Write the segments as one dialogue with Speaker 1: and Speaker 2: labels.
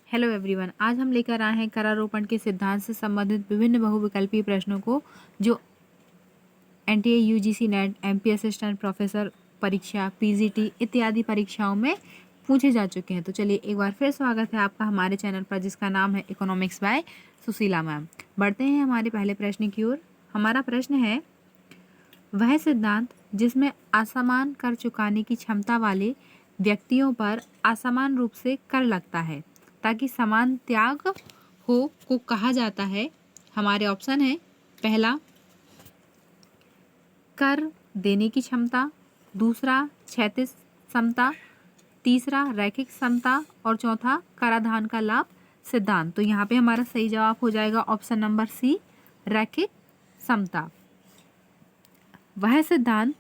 Speaker 1: Hello everyone, आज हम लेकर आए हैं करारोपण के सिद्धांत से संबंधित विभिन्न बहुविकल्पीय प्रश्नों को जो NTA, UGC net, MP assistant professor परीक्षा, पीजीटी इत्यादि परीक्षाओं में पूछे जा चुके हैं। तो चलिए एक बार फिर स्वागत है आपका हमारे चैनल पर जिसका नाम है इकोनॉमिक्स बाय सुशीला मैम। बढ़ते हैं हमारे पहले प्रश्न की ओर। हमारा प्रश्न है, वह सिद्धांत जिसमें असमान कर चुकाने की क्षमता वाले व्यक्तियों पर असमान रूप से कर लगता है ताकि समान त्याग हो को कहा जाता है। हमारे ऑप्शन है, पहला कर देने की क्षमता, दूसरा क्षैतिज समता, तीसरा रैखिक समता और चौथा कराधान का लाभ सिद्धांत। तो यहाँ पे हमारा सही जवाब हो जाएगा ऑप्शन नंबर सी, रैखिक समता। वह सिद्धांत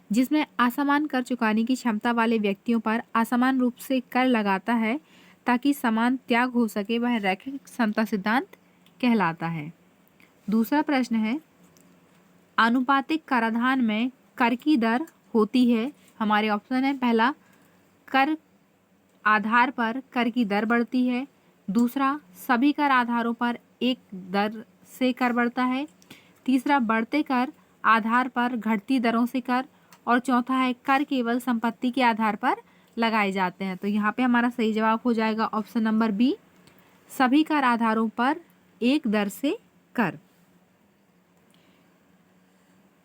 Speaker 1: जिसमें असमान कर चुकाने की क्षमता वाले व्यक्तियों पर असमान रूप से कर लगाता है ताकि समान त्याग हो सके, वह रैखिक समता सिद्धांत कहलाता है। दूसरा प्रश्न है, आनुपातिक कराधान में कर की दर होती है। हमारे ऑप्शन है, पहला कर आधार पर कर की दर बढ़ती है, दूसरा सभी कर आधारों पर एक दर से कर बढ़ता है, तीसरा बढ़ते कर आधार पर घटती दरों से कर, और चौथा है कर केवल संपत्ति के आधार पर लगाए जाते हैं। तो यहाँ पे हमारा सही जवाब हो जाएगा ऑप्शन नंबर बी, सभी कर आधारों पर एक दर से कर।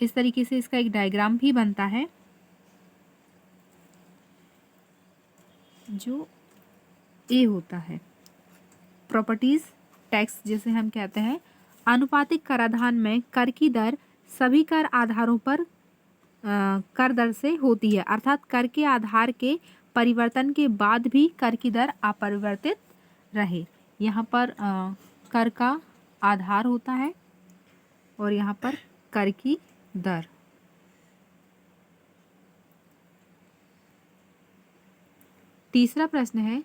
Speaker 1: इस तरीके से इसका एक डायग्राम भी बनता है जो ए होता है। प्रॉपर्टीज टैक्स जिसे हम कहते हैं, आनुपातिक कराधान में कर की दर सभी कर आधारों पर कर दर से होती है, अर्थात कर के आधार के परिवर्तन के बाद भी कर की दर अपरिवर्तित रहे। यहाँ पर कर का आधार होता है और यहाँ पर कर की दर। तीसरा प्रश्न है,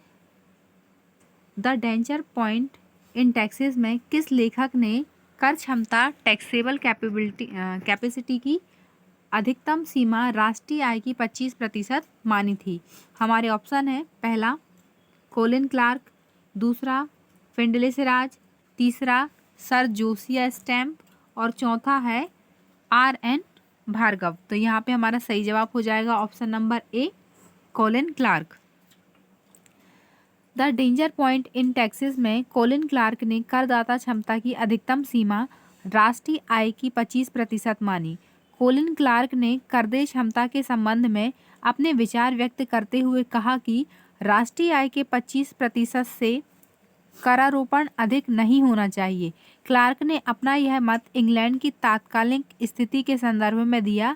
Speaker 1: the danger point in taxes में किस लेखक ने कर क्षमता टैक्सेबल कैपेसिटी की अधिकतम सीमा राष्ट्रीय आय की 25% मानी थी। हमारे ऑप्शन है, पहला कोलिन क्लार्क, दूसरा फिंडले सिराज, तीसरा सर जोसिया स्टैम्प और चौथा है आर.एन. भार्गव। तो यहाँ पे हमारा सही जवाब हो जाएगा option number A, Colin Clark. The danger point in taxes में कोलिन क्लार्क ने करदाता क्षमता की अधिकतम सीमा राष्ट्रीय आय की 25% मानी। कोलिन क्लार्क ने करदेय क्षमता के संबंध में अपने विचार व्यक्त करते हुए कहा कि राष्ट्रीय आय के 25% से करारोपण अधिक नहीं होना चाहिए। क्लार्क ने अपना यह मत इंग्लैंड की तात्कालिक स्थिति के संदर्भ में दिया।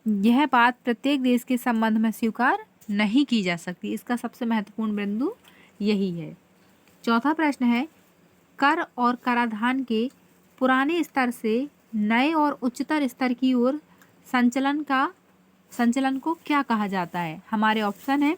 Speaker 1: यह बात प्रत्येक देश के संबंध में स्वीकार नहीं की जा सकती। इसका सबसे महत्वपूर्ण बिंदु यही है। चौथा प्रश्न है, कर और कराधान के पुराने स्तर से नए और उच्चतर स्तर की ओर संचलन को क्या कहा जाता है। हमारे ऑप्शन है,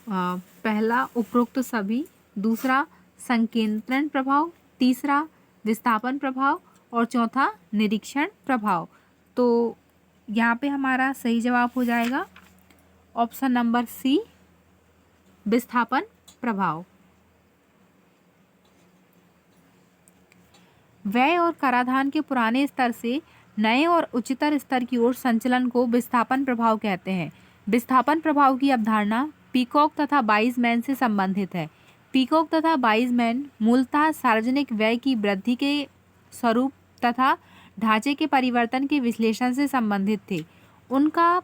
Speaker 1: पहला उपरोक्त सभी, दूसरा संकेंद्रण प्रभाव, तीसरा विस्थापन प्रभाव और चौथा निरीक्षण प्रभाव। तो यहाँ पे हमारा सही जवाब हो जाएगा ऑप्शन नंबर सी, विस्थापन प्रभाव। व्यय और कराधान के पुराने स्तर से नए और उच्चतर स्तर की ओर संचलन को विस्थापन प्रभाव कहते हैं। विस्थापन प्रभाव की अवधारणा पीकॉक तथा बाइजमैन से संबंधित है। पीकॉक तथा बाइजमैन मूलतः सार्वजनिक व्यय की वृद्धि के स्वरूप तथा ढांचे के परिवर्तन के विश्लेषण से संबंधित थे। उनका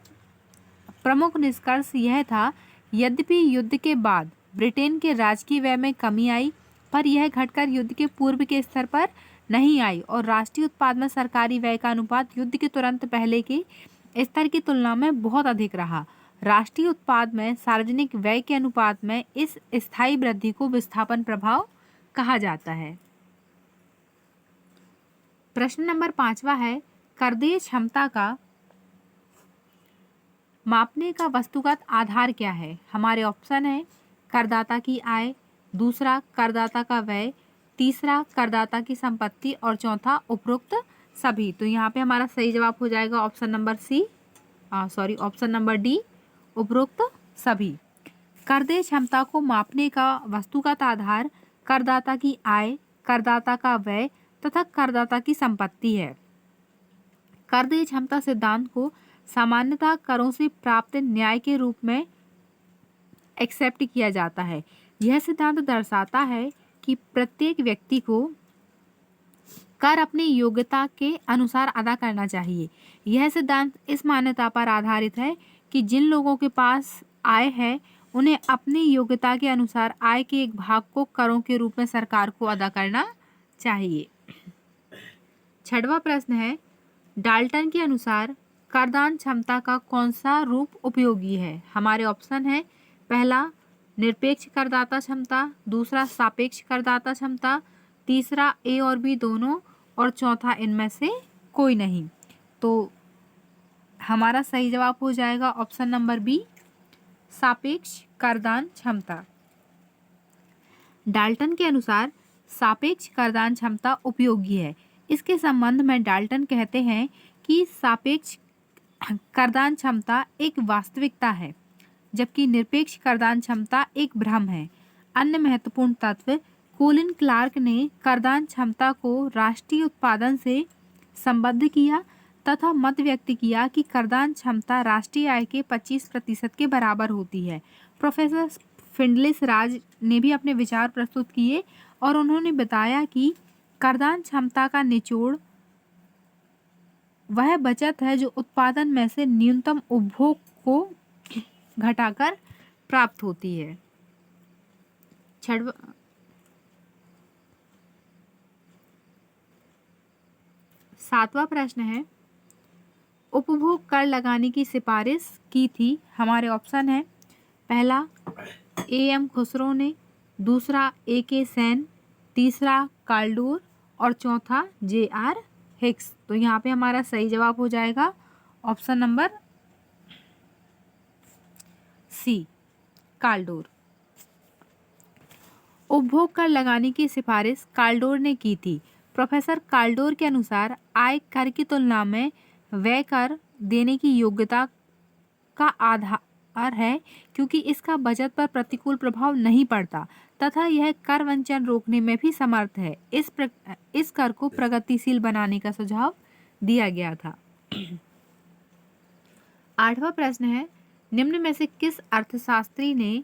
Speaker 1: प्रमुख निष्कर्ष यह था, यद्यपि युद्ध के बाद ब्रिटेन के राजकीय व्यय में कमी आई, पर यह घटकर युद्ध के पूर्व के स्तर पर नहीं आई और राष्ट्रीय उत्पाद में सरकारी व्यय का अनुपात युद्ध के तुरंत पहले के स्तर की तुलना में बहुत अधिक रहा। राष्ट्रीय उत्पाद में सार्वजनिक व्यय के अनुपात में इस स्थायी वृद्धि को विस्थापन प्रभाव कहा जाता है। प्रश्न नंबर 5वां है, करदेय क्षमता का मापने का वस्तुगत आधार क्या है। हमारे ऑप्शन है, करदाता की आय, दूसरा करदाता का व्यय, तीसरा करदाता की संपत्ति और चौथा उपरोक्त सभी। तो यहाँ पे हमारा सही जवाब हो जाएगा ऑप्शन नंबर डी, उपरोक्त सभी। करदेय क्षमता को मापने का वस्तुगत आधार करदाता की आय, करदाता का व्यय तथा करदाता की संपत्ति है। करदेय क्षमता सिद्धांत को सामान्यतः करों से प्राप्त न्याय के रूप में एक्सेप्ट किया जाता है। यह सिद्धांत दर्शाता है कि प्रत्येक व्यक्ति को कर अपनी योग्यता के अनुसार अदा करना चाहिए। यह सिद्धांत इस मान्यता पर आधारित है कि जिन लोगों के पास आय है उन्हें अपनी योग्यता के अनुसार आय के एक भाग को करों के रूप में सरकार को अदा करना चाहिए। छठवां प्रश्न है, डाल्टन के अनुसार करदान क्षमता का कौन सा रूप उपयोगी है? हमारे ऑप्शन है, पहला निरपेक्ष करदाता क्षमता, दूसरा सापेक्ष करदाता क्षमता, तीसरा ए और बी दोनों और चौथा इनमें से कोई नहीं। तो हमारा सही जवाब हो जाएगा ऑप्शन नंबर बी, सापेक्ष करदान क्षमता। डाल्टन के अनुसार सापेक्ष करदान क्षमता उपयोगी है। इसके संबंध में डाल्टन कहते हैं कि सापेक्ष करदान क्षमता एक वास्तविकता है, जबकि निरपेक्ष करदान क्षमता एक भ्रम है। अन्य महत्वपूर्ण तत्व, कोलिन क्लार्क ने करदान क्षमता को राष्ट्रीय उत्पादन से संबद्ध किया तथा मत व्यक्त किया कि करदान क्षमता राष्ट्रीय आय के 25% के बराबर होती है। प्रोफेसर फिंडलिस राज ने भी अपने विचार प्रस्तुत किए और उन्होंने बताया कि करदान क्षमता का निचोड़ वह बचत है जो उत्पादन में से न्यूनतम उपभोग को घटाकर प्राप्त होती है। सातवां प्रश्न है, उपभोग कर लगाने की सिफारिश की थी। हमारे ऑप्शन है, पहला ए.एम. खुसरो ने, दूसरा ए.के. सेन, तीसरा काल्डोर और चौथा जे.आर. हिक्स। तो यहाँ पे हमारा सही जवाब हो जाएगा ऑप्शन नंबर सी, काल्डोर। उपभोग कर लगाने की सिफारिश काल्डोर ने की थी। प्रोफेसर काल्डोर के अनुसार आय कर की तुलना में व्यय कर देने की योग्यता का आधार है, क्योंकि इसका बजट पर प्रतिकूल प्रभाव नहीं पड़ता तथा यह कर वंचन रोकने में भी समर्थ है। इस कर को प्रगतिशील बनाने का सुझाव दिया गया था। आठवां प्रश्न है, निम्न में से किस अर्थशास्त्री ने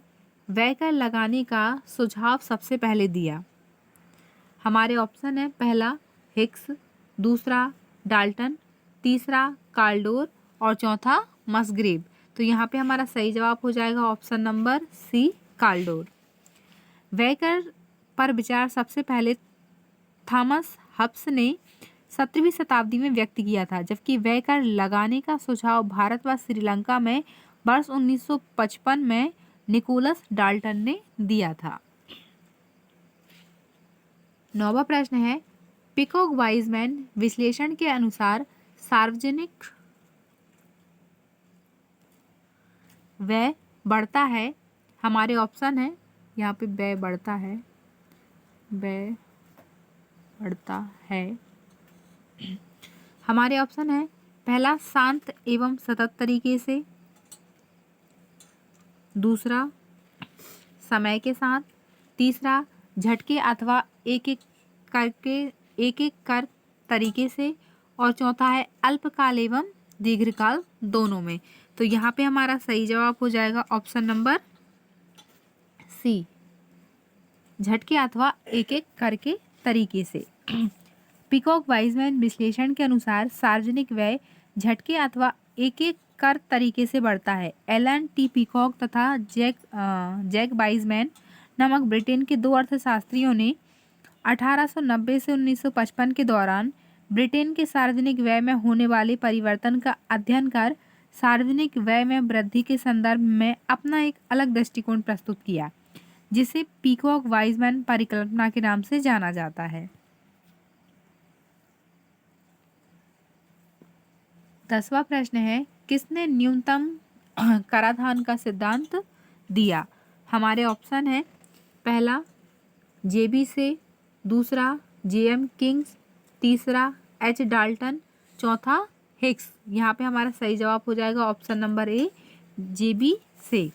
Speaker 1: व्यय कर लगाने का सुझाव सबसे पहले दिया? हमारे ऑप्शन है, पहला हिक्स, दूसरा डाल्टन, तीसरा काल्डोर और चौथा मसग्रेव। तो यहाँ पे हमारा सही जवाब हो जाएगा ऑप्शन नंबर सी, काल्डोर। व्यय कर पर विचार सबसे पहले थॉमस हब्स ने 17वीं शताब्दी में व्यक्त किया था, जबकि व्यय कर लगाने का सुझाव भारत व श्रीलंका में वर्ष 1955 में निकोलस डाल्टन ने दिया था। नौवां प्रश्न है, पिकॉक वाइजमैन विश्लेषण के अनुसार सार्वजनिक व्यय बढ़ता है। हमारे ऑप्शन है, यहाँ पे व्यय बढ़ता है, व्यय बढ़ता है। हमारे ऑप्शन है, पहला शांत एवं सतत तरीके से, दूसरा समय के साथ, तीसरा झटके अथवा एक एक कर तरीके से और चौथा है अल्पकाल एवं दीर्घकाल दोनों में। तो यहाँ पे हमारा सही जवाब हो जाएगा ऑप्शन नंबर सी, झटके अथवा एक एक कर के तरीके से। पिकॉक वाइजमैन विश्लेषण के अनुसार सार्वजनिक व्यय झटके अथवा एक एक कर तरीके से बढ़ता है। एलन टी पिकॉक तथा जैक वाइजमैन नामक ब्रिटेन के दो अर्थशास्त्रियों ने 1890 से 1955 के दौरान ब्रिटेन के सार्वजनिक व्यय में होने वाले परिवर्तन का अध्ययन कर सार्वजनिक व्यय में वृद्धि के संदर्भ में अपना एक अलग दृष्टिकोण प्रस्तुत किया, जिसे पिकॉक वाइजमैन परिकल्पना के नाम से जाना जाता है। 10वां प्रश्न है, किसने न्यूनतम कराधान का सिद्धांत दिया? हमारे ऑप्शन है, पहला जेबी से, दूसरा जेएम किंग्स, तीसरा एच डाल्टन, चौथा हिक्स। यहाँ पे हमारा सही जवाब हो जाएगा ऑप्शन नंबर ए, जेबी से।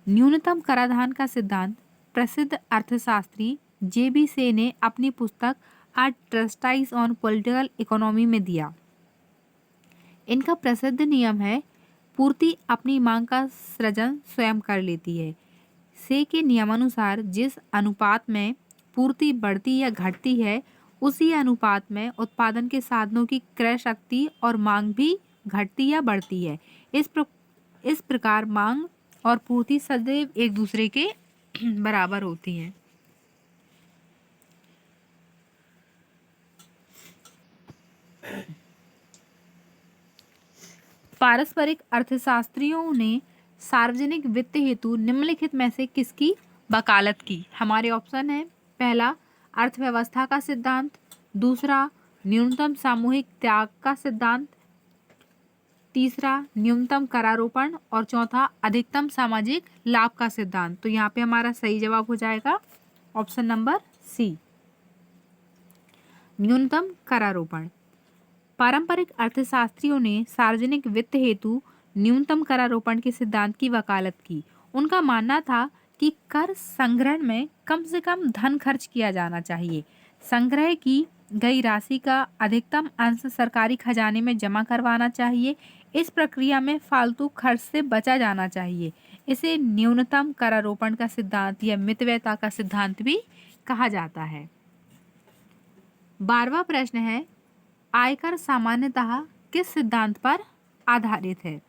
Speaker 1: न्यूनतम कराधान का सिद्धांत प्रसिद्ध अर्थशास्त्री जेबी से ने अपनी पुस्तक अ ट्रेटाइज ऑन पॉलिटिकल इकोनॉमी में दिया। इनका प्रसिद्ध नियम है, पूर्ति अपनी मांग का सृजन स्वयं कर लेती है। से के नियमानुसार जिस अनुपात में पूर्ति बढ़ती या घटती है, उसी अनुपात में उत्पादन के साधनों की क्रय शक्ति और मांग भी घटती या बढ़ती है। इस प्रकार मांग और पूर्ति सदैव एक दूसरे के बराबर होती हैं। पारस्परिक अर्थशास्त्रियों ने सार्वजनिक वित्त हेतु निम्नलिखित में से किसकी वकालत की? हमारे ऑप्शन है, पहला अर्थव्यवस्था का सिद्धांत, दूसरा न्यूनतम सामूहिक त्याग का सिद्धांत, तीसरा न्यूनतम करारोपण और चौथा अधिकतम सामाजिक लाभ का सिद्धांत। तो यहाँ पे हमारा सही जवाब हो जाएगा ऑप्शन नंबर सी, न्यूनतम करारोपण। पारंपरिक अर्थशास्त्रियों ने सार्वजनिक वित्त हेतु न्यूनतम करारोपण के सिद्धांत की वकालत की। उनका मानना था कि कर संग्रहण में कम से कम धन खर्च किया जाना चाहिए। संग्रह की गई राशि का अधिकतम अंश सरकारी खजाने में जमा करवाना चाहिए। इस प्रक्रिया में फालतू खर्च से बचा जाना चाहिए। इसे न्यूनतम करारोपण का सिद्धांत या मितव्ययता का सिद्धांत भी कहा जाता है। 12वां प्रश्न है, आयकर सामान्यतः किस सिद्धांत पर आधारित है?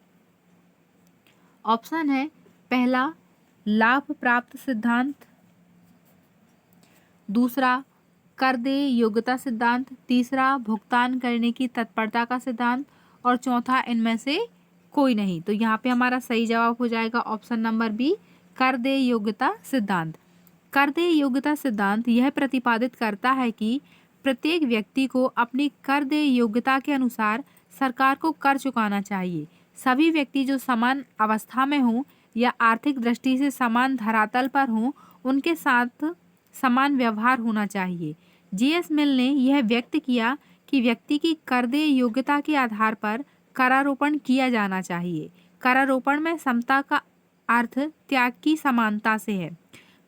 Speaker 1: ऑप्शन है, पहला लाभ प्राप्त सिद्धांत, दूसरा कर देय योग्यता सिद्धांत, तीसरा भुगतान करने की तत्परता का सिद्धांत और चौथा इनमें से कोई नहीं। तो यहाँ पे हमारा सही जवाब हो जाएगा ऑप्शन नंबर बी, कर देय योग्यता सिद्धांत। कर देय योग्यता सिद्धांत यह प्रतिपादित करता है कि प्रत्येक व्यक्ति को अपनी कर देय योग्यता के अनुसार सरकार को कर चुकाना चाहिए। सभी व्यक्ति जो समान अवस्था में हों या आर्थिक दृष्टि से समान धरातल पर हों, उनके साथ समान व्यवहार होना चाहिए। जीएस मिल ने यह व्यक्त किया कि व्यक्ति की कर देय योग्यता के आधार पर करारोपण किया जाना चाहिए। करारोपण में समता का अर्थ त्याग की समानता से है।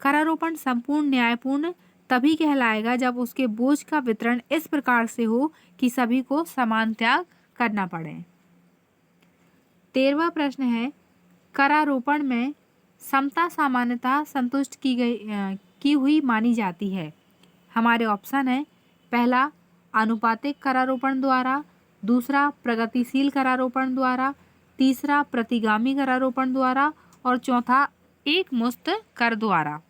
Speaker 1: करारोपण संपूर्ण न्यायपूर्ण तभी कहलाएगा जब उसके बोझ का वितरण इस प्रकार से हो कि सभी को समान त्याग करना पड़े। 13वां प्रश्न है, करारोपण में समता सामान्यतः संतुष्ट की हुई मानी जाती है। हमारे ऑप्शन है, पहला आनुपातिक करारोपण द्वारा, दूसरा प्रगतिशील करारोपण द्वारा, तीसरा प्रतिगामी करारोपण द्वारा और चौथा एक मुश्त कर द्वारा।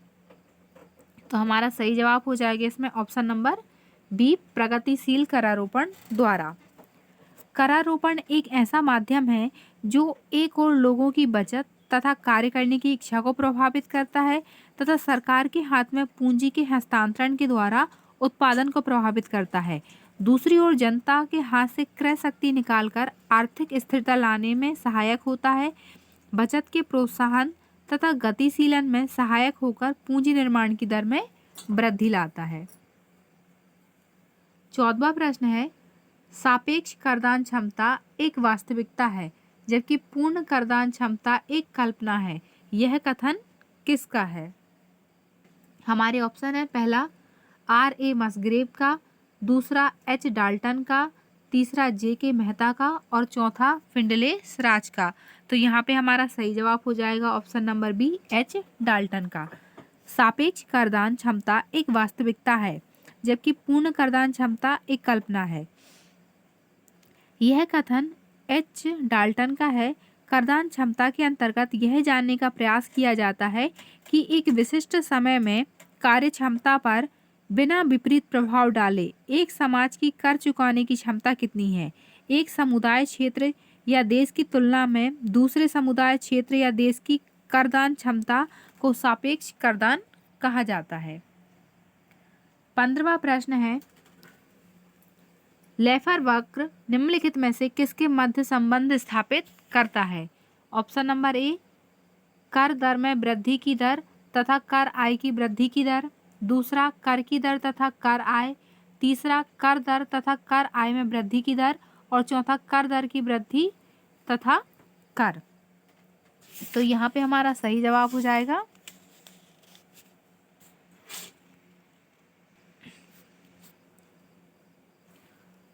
Speaker 1: तो हमारा सही जवाब हो जाएगा इसमें ऑप्शन नंबर बी, प्रगतिशील करारोपण द्वारा। करारोपण एक ऐसा माध्यम है जो एक और लोगों की बचत तथा कार्य करने की इच्छा को प्रभावित करता है तथा सरकार के हाथ में पूंजी के हस्तांतरण के द्वारा उत्पादन को प्रभावित करता है। दूसरी ओर जनता के हाथ से क्रय शक्ति निकालकर आर्थिक स्थिरता लाने में सहायक होता है। बचत के प्रोत्साहन तथा गतिशीलन में सहायक होकर पूंजी निर्माण की दर में वृद्धि लाता है। 14वां प्रश्न है, सापेक्ष करदान क्षमता एक वास्तविकता है जबकि पूर्ण करदान क्षमता एक कल्पना है। यह कथन किसका है? हमारे ऑप्शन है, पहला R.A. मसग्रेव का, दूसरा H. डाल्टन का, तीसरा J.K. मेहता का और चौथा फिंडले सराज का। तो यहाँ पे हमारा सही जवाब हो जाएगा option number B, H. Dalton का। सापेक्ष करदान क्षमता एक वास्तविकता है जबकि पूर्ण करदान क्षमता एक कल्पना है। यह कथन H. डाल्टन का है। करदान क्षमता के अंतर्गत यह जानने का प्रयास किया जाता है कि एक विशिष्ट समय में कार्य क्षमता पर बिना विपरीत प्रभाव डाले एक समाज की कर चुकाने की क्षमता कितनी है। एक समुदाय क्षेत्र या देश की तुलना में दूसरे समुदाय क्षेत्र या देश की करदान क्षमता को सापेक्ष करदान कहा जाता है। 15वां प्रश्न है, लेफर वक्र निम्नलिखित में से किसके मध्य संबंध स्थापित करता है? ऑप्शन नंबर ए, कर दर में वृद्धि की दर तथा कर आय की वृद्धि की दर, दूसरा कर की दर तथा कर आय, तीसरा कर दर तथा कर आय में वृद्धि की दर और चौथा कर दर की वृद्धि तथा कर। तो यहाँ पे हमारा सही जवाब हो जाएगा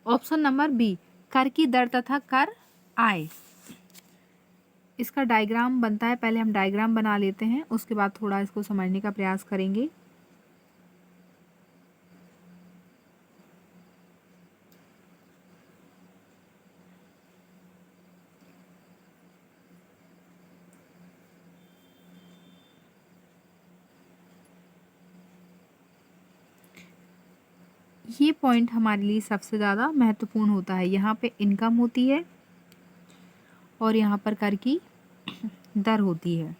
Speaker 1: ऑप्शन नंबर बी, कर की दर तथा कर आय। इसका डायग्राम बनता है, पहले हम डायग्राम बना लेते हैं, उसके बाद थोड़ा इसको समझने का प्रयास करेंगे। ये पॉइंट हमारे लिए सबसे ज़्यादा महत्वपूर्ण होता है। यहाँ पे इनकम होती है और यहाँ पर कर की दर होती है।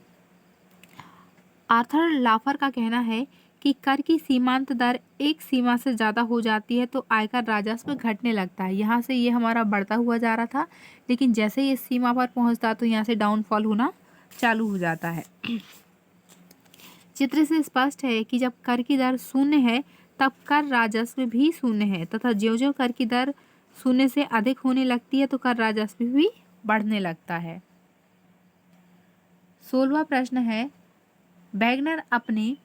Speaker 1: आर्थर लाफर का कहना है कि कर की सीमांत दर एक सीमा से ज़्यादा हो जाती है तो आयकर राजस्व घटने लगता है। यहाँ से ये हमारा बढ़ता हुआ जा रहा था, लेकिन जैसे ही इस सीमा पर पहुँचता तो यहाँ से डाउनफॉल होना चालू हो जाता है। चित्र से स्पष्ट है कि जब कर की दर शून्य है तब कर राजस्व भी शून्य है, तथा ज्यों-ज्यों कर की दर शून्य से अधिक होने लगती है तो कर राजस्व भी बढ़ने लगता है। 16वां प्रश्न है, वैगनर अपने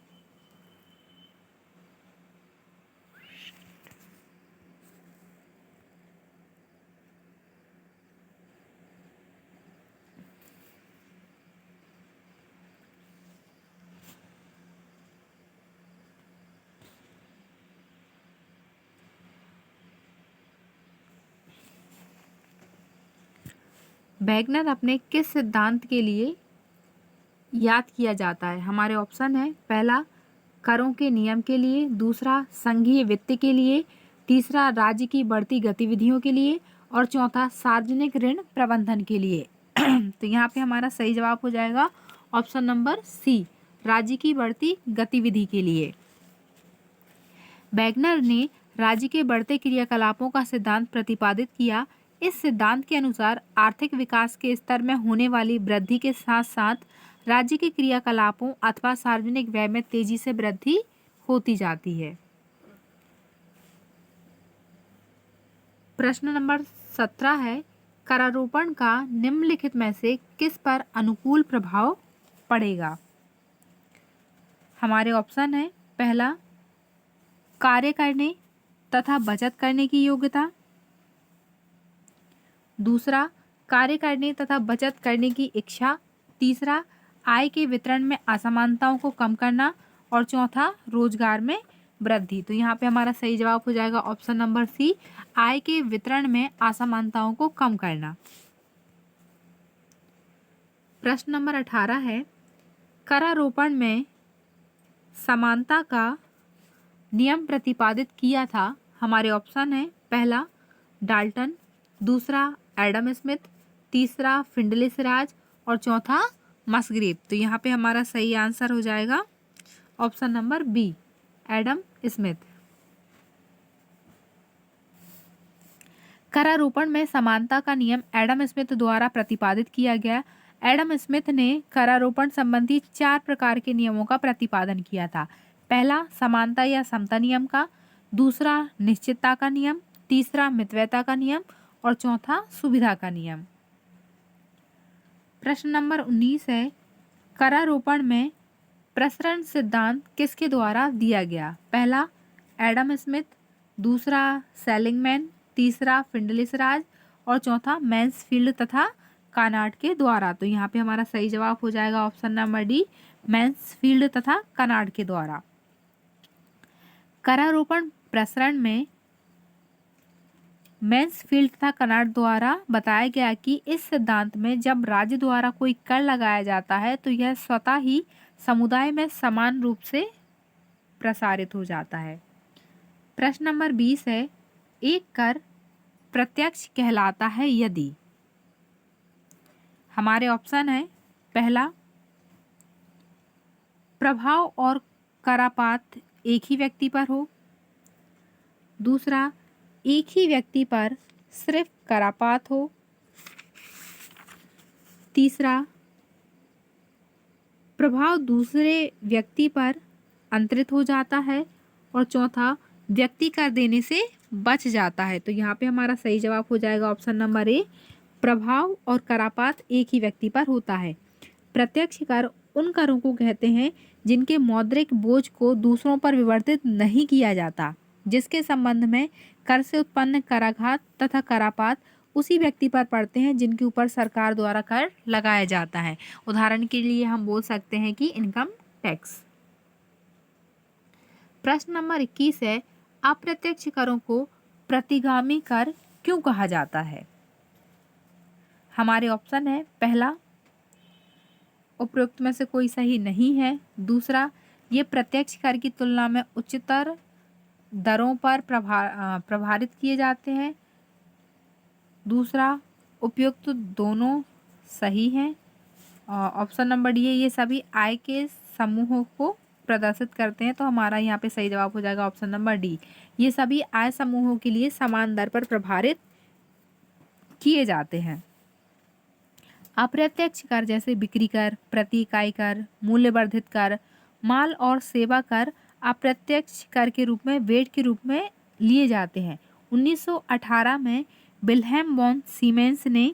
Speaker 1: वैगनर अपने किस सिद्धांत के लिए याद किया जाता है? हमारे ऑप्शन है, पहला करों के नियम के लिए, दूसरा संघीय वित्त के लिए, तीसरा राज्य की बढ़ती गतिविधियों के लिए और चौथा सार्वजनिक ऋण प्रबंधन के लिए। तो यहाँ पे हमारा सही जवाब हो जाएगा ऑप्शन नंबर सी, राज्य की बढ़ती गतिविधि के लिए। वैगनर ने राज्य के बढ़ते क्रियाकलापों का सिद्धांत प्रतिपादित किया। इस सिद्धांत के अनुसार आर्थिक विकास के स्तर में होने वाली वृद्धि के साथ साथ राज्य के क्रियाकलापों अथवा सार्वजनिक व्यय में तेजी से वृद्धि होती जाती है। प्रश्न नंबर 17 है, करारोपण का निम्नलिखित में से किस पर अनुकूल प्रभाव पड़ेगा? हमारे ऑप्शन है, पहला कार्य करने तथा बचत करने की योग्यता, दूसरा कार्य करने तथा बचत करने की इच्छा, तीसरा आय के वितरण में असमानताओं को कम करना और चौथा रोजगार में वृद्धि। तो यहाँ पे हमारा सही जवाब हो जाएगा ऑप्शन नंबर सी, आय के वितरण में असमानताओं को कम करना। प्रश्न नंबर 18 है, करारोपण में समानता का नियम प्रतिपादित किया था। हमारे ऑप्शन है, पहला डाल्टन, दूसरा एडम स्मिथ, तीसरा फिंडलेसराज और चौथा मसग्रेव। तो यहाँ पे हमारा सही आंसर हो जाएगा option number B, Adam Smith. करारोपण में समानता का नियम एडम स्मिथ द्वारा प्रतिपादित किया गया। एडम स्मिथ ने करारोपण संबंधी 4 प्रकार के नियमों का प्रतिपादन किया था। पहला समानता या समता नियम का, दूसरा निश्चितता का नियम, तीसरा मितव्ययता का नियम और चौथा सुविधा का नियम। प्रश्न नंबर 19 है, करारोपण में प्रसरण सिद्धांत किसके द्वारा दिया गया? पहला एडम स्मिथ, दूसरा सेलिंगमैन, तीसरा फिंडलेसराज और चौथा मैन्सफील्ड तथा कानाड के द्वारा। तो यहाँ पे हमारा सही जवाब हो जाएगा ऑप्शन नंबर डी, मैन्सफील्ड तथा कानाड के द्वारा। करारोपण प्रसरण में मैन्सफील्ड तथा कनाड द्वारा बताया गया कि इस सिद्धांत में जब राज्य द्वारा कोई कर लगाया जाता है तो यह स्वतः ही समुदाय में समान रूप से प्रसारित हो जाता है। प्रश्न नंबर 20 है, एक कर प्रत्यक्ष कहलाता है यदि? हमारे ऑप्शन है, पहला प्रभाव और करापात एक ही व्यक्ति पर हो, दूसरा एक ही व्यक्ति पर सिर्फ करापात हो, तीसरा प्रभाव दूसरे व्यक्ति पर अंतरित हो जाता है और चौथा व्यक्ति कर देने से बच जाता है। तो यहाँ पे हमारा सही जवाब हो जाएगा ऑप्शन नंबर ए, प्रभाव और करापात एक ही व्यक्ति पर होता है। प्रत्यक्ष कर उन करों को कहते हैं जिनके मौद्रिक बोझ को दूसरों पर विवर्तित नहीं किया जाता, जिसके संबंध में कर से उत्पन्न कराघात तथा करापात उसी व्यक्ति पर पड़ते हैं जिनके ऊपर सरकार द्वारा कर लगाया जाता है। उदाहरण के लिए हम बोल सकते हैं कि इनकम टैक्स। प्रश्न नंबर 21 है, अप्रत्यक्ष करों को प्रतिगामी कर क्यों कहा जाता है? हमारे ऑप्शन है, पहला, उपरोक्त में से कोई सही नहीं है। दूसरा, ये प्रत्यक्ष कर की तुलना में उच्चतर दरों पर प्रभारित किए जाते हैं। दूसरा, उपयुक्त दोनों सही हैं। ऑप्शन नंबर डी है, ये सभी आय के समूहों को प्रदर्शित करते हैं। तो हमारा यहाँ पे सही जवाब हो जाएगा ऑप्शन नंबर डी, ये सभी आय समूहों के लिए समान दर पर प्रभारित किए जाते हैं। अप्रत्यक्ष कर जैसे बिक्री कर, प्रति इकाई कर, मूल्य वर्धित कर, माल और सेवा कर अप्रत्यक्ष कर के रूप में वेट के रूप में लिए जाते हैं। 1918 में विल्हेम वॉन सीमेंस ने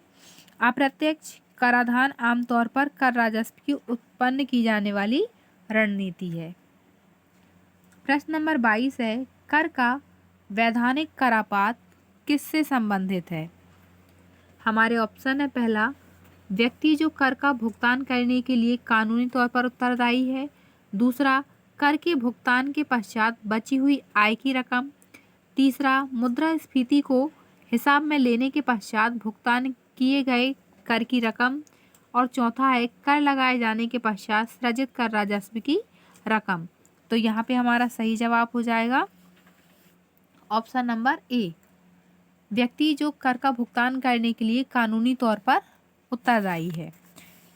Speaker 1: अप्रत्यक्ष कराधान आमतौर पर कर राजस्व की उत्पन्न की जाने वाली रणनीति है। प्रश्न नंबर 22 है, कर का वैधानिक करापात किससे संबंधित है? हमारे ऑप्शन है, पहला, व्यक्ति जो कर का भुगतान करने के लिए कानूनी तौर पर उत्तरदायी है। दूसरा, कर के भुगतान के पश्चात बची हुई आय की रकम। तीसरा, मुद्रास्फीति को हिसाब में लेने के पश्चात भुगतान किए गए कर की रकम। और चौथा है, कर लगाए जाने के पश्चात सृजित कर राजस्व की रकम। तो यहाँ पे हमारा सही जवाब हो जाएगा ऑप्शन नंबर ए, व्यक्ति जो कर का भुगतान करने के लिए कानूनी तौर पर उत्तरदायी है।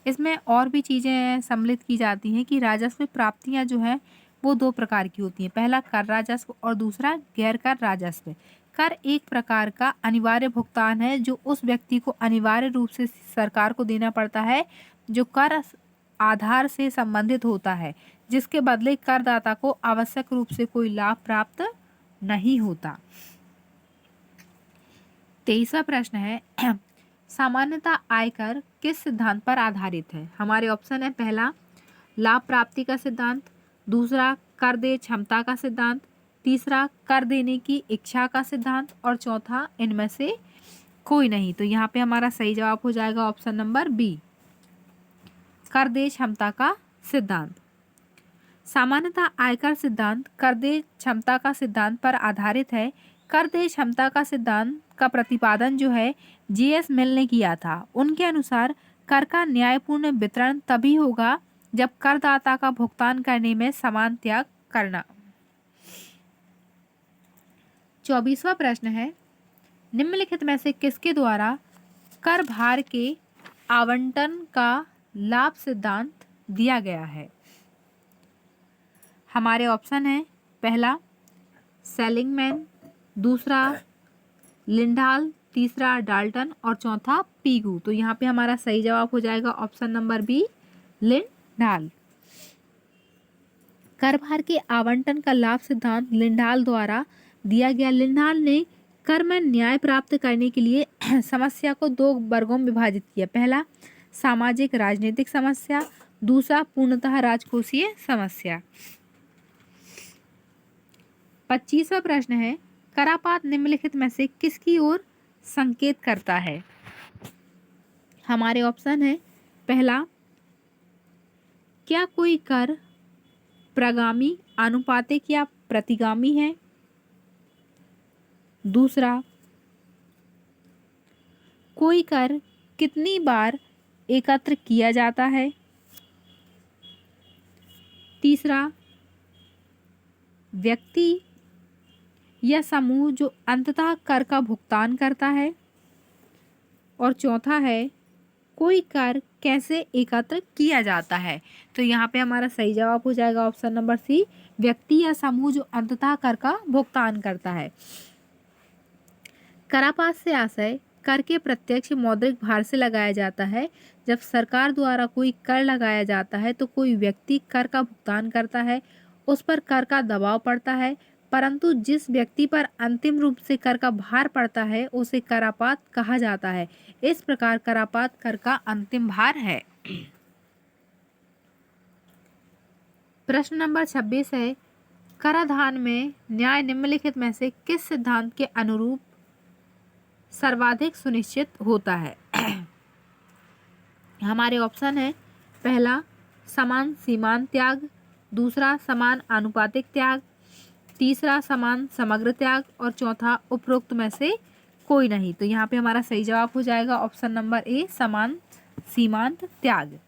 Speaker 1: इसमें और भी चीज़ें सम्मिलित की जाती हैं कि राजस्व प्राप्तियां जो हैं वो दो प्रकार की होती हैं, पहला कर राजस्व और दूसरा गैर कर राजस्व। कर एक प्रकार का अनिवार्य भुगतान है जो उस व्यक्ति को अनिवार्य रूप से सरकार को देना पड़ता है जो कर आधार से संबंधित होता है, जिसके बदले करदाता को आवश्यक रूप से कोई लाभ प्राप्त नहीं होता। 23वां प्रश्न है, सामान्यतः आयकर किस सिद्धांत पर आधारित है? हमारे ऑप्शन है, पहला, लाभ प्राप्ति का सिद्धांत। दूसरा, कर दे क्षमता का सिद्धांत। तीसरा, कर देने की इच्छा का सिद्धांत। और चौथा, इनमें से कोई नहीं। तो यहाँ पे हमारा सही जवाब हो जाएगा ऑप्शन नंबर बी, कर दे क्षमता का सिद्धांत। सामान्यतः आयकर सिद्धांत कर दे क्षमता का सिद्धांत पर आधारित है। कर दे क्षमता का सिद्धांत का प्रतिपादन जो है जीएस मिल ने किया था। उनके अनुसार कर का न्यायपूर्ण वितरण तभी होगा जब करदाता का भुगतान करने में समान त्याग करना। 24वां प्रश्न है, निम्नलिखित में से किसके द्वारा कर भार के आवंटन का लाभ सिद्धांत दिया गया है? हमारे ऑप्शन है, पहला, सेलिंगमैन। दूसरा, लिंडाल। तीसरा, डाल्टन। और चौथा, पीगू। तो यहाँ पे हमारा सही जवाब हो जाएगा ऑप्शन नंबर बी, लिंडाल। कर भार के आवंटन का लाभ सिद्धांत लिंडाल द्वारा दिया गया। लिंडाल ने कर में न्याय प्राप्त करने के लिए समस्या को दो वर्गों में विभाजित किया। पहला, सामाजिक राजनीतिक समस्या। दूसरा, पूर्णतः राजकोषीय समस्या। 25वां प्रश्न है, करापात निम्नलिखित में से किसकी ओर संकेत करता है? हमारे ऑप्शन है, पहला, क्या कोई कर प्रगामी, आनुपातिक या प्रतिगामी है। दूसरा, कोई कर कितनी बार एकत्र किया जाता है। तीसरा, व्यक्ति या समूह जो अंततः कर का भुगतान करता है। और चौथा है, कोई कर कैसे एकत्र किया जाता है। तो यहाँ पे हमारा सही जवाब हो जाएगा ऑप्शन नंबर सी, व्यक्ति या समूह जो अंततः कर का भुगतान करता है। करापात से आशय कर के प्रत्यक्ष मौद्रिक भार से लगाया जाता है। जब सरकार द्वारा कोई कर लगाया जाता है तो कोई व्यक्ति कर का भुगतान करता है, उस पर कर का दबाव पड़ता है, परंतु जिस व्यक्ति पर अंतिम रूप से कर का भार पड़ता है उसे करापात कहा जाता है। इस प्रकार करापात कर का अंतिम भार है। प्रश्न नंबर 26 है, कराधान में न्याय निम्नलिखित में से किस सिद्धांत के अनुरूप सर्वाधिक सुनिश्चित होता है? हमारे ऑप्शन है, पहला समान सीमांत त्याग, दूसरा समान आनुपातिक त्याग, तीसरा समान समग्र त्याग और चौथा उपरोक्त में से कोई नहीं। तो यहाँ पे हमारा सही जवाब हो जाएगा ऑप्शन नंबर ए, समान सीमांत त्याग।